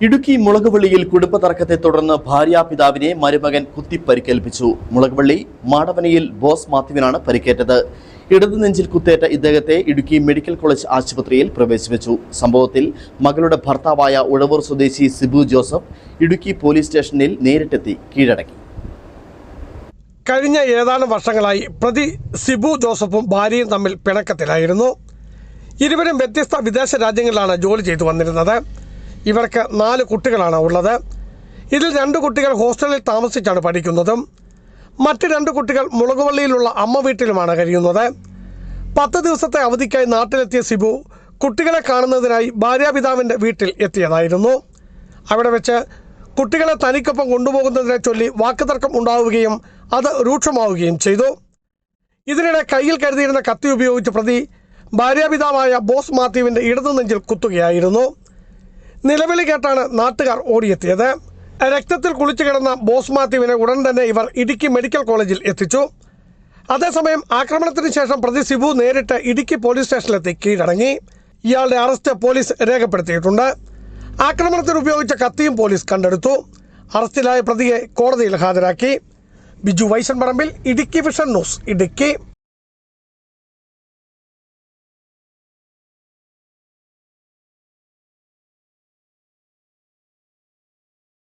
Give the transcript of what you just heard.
ഇടുക്കി മുളകുവള്ളിയിൽ കുടുംബതർക്കത്തെ തുടർന്ന് ഭാര്യാപിതാവിനെ മരുമകൻ കുത്തിപ്പരിക്കേൽപ്പിച്ചു. മുളകുവള്ളി മാടവനയിൽ ബോസ് മാത്യുവിനാണ് പരിക്കേറ്റത്. ഇടതു നെഞ്ചിൽ കുത്തേറ്റ ഇദ്ദേഹത്തെ ഇടുക്കി മെഡിക്കൽ കോളേജ് ആശുപത്രിയിൽ പ്രവേശിപ്പിച്ചു. സംഭവത്തിൽ മകളുടെ ഭർത്താവായ ഉഴവൂർ സ്വദേശി സിബു ജോസഫ് ഇടുക്കി പോലീസ് സ്റ്റേഷനിൽ നേരിട്ടെത്തി കീഴടക്കി. കഴിഞ്ഞ ഏതാനും വർഷങ്ങളായി പ്രതി സിബു ജോസഫും ഭാര്യയും തമ്മിൽ പിണക്കത്തിലായിരുന്നു. ഇരുവരും വ്യത്യസ്ത വിദേശ രാജ്യങ്ങളിലാണ് ജോലി ചെയ്തു വന്നിരുന്നത്. ഇവർക്ക് 4 കുട്ടികളാണ് ഉള്ളത്. ഇതിൽ 2 കുട്ടികൾ ഹോസ്റ്റലിൽ താമസിച്ചാണ് പഠിക്കുന്നതും മറ്റ് 2 കുട്ടികൾ മുളകുവള്ളിയിലുള്ള അമ്മ വീട്ടിലുമാണ് കഴിയുന്നത്. 10 ദിവസത്തെ അവധിക്കായി നാട്ടിലെത്തിയ സിബു കുട്ടികളെ കാണുന്നതിനായി ഭാര്യാപിതാവിൻ്റെ വീട്ടിൽ എത്തിയതായിരുന്നു. അവിടെ വെച്ച് കുട്ടികളെ തനിക്കൊപ്പം കൊണ്ടുപോകുന്നതിനെ ചൊല്ലി വാക്കുതർക്കം ഉണ്ടാവുകയും അത് രൂക്ഷമാവുകയും ചെയ്തു. ഇതിനിടെ കയ്യിൽ കരുതിയിരുന്ന കത്തി ഉപയോഗിച്ച് പ്രതി ഭാര്യാപിതാവായ ബോസ് മാത്യുവിൻ്റെ ഇടതു നെഞ്ചിൽ കുത്തുകയായിരുന്നു. നിലവിളി കേട്ടാണ് നാട്ടുകാർ ഓടിയെത്തിയത്. രക്തത്തിൽ കുളിച്ചു കിടന്ന ബോസ് മാത്യുവിനെ ഉടൻ തന്നെ ഇവർ ഇടുക്കി മെഡിക്കൽ കോളേജിൽ എത്തിച്ചു. അതേസമയം ആക്രമണത്തിന് ശേഷം പ്രതി സിബു നേരിട്ട് ഇടുക്കി പോലീസ് സ്റ്റേഷനിലെത്തി കീഴടങ്ങി. ഇയാളുടെ അറസ്റ്റ് പോലീസ് രേഖപ്പെടുത്തിയിട്ടുണ്ട്. ആക്രമണത്തിന് ഉപയോഗിച്ച കത്തിയും പോലീസ് കണ്ടെടുത്തു. അറസ്റ്റിലായ പ്രതിയെ കോടതിയിൽ ഹാജരാക്കി. ബിജു വൈശൻ പറമ്പിൽ, ഇടുക്കി വിഷൻ ന്യൂസ്, ഇടുക്കി.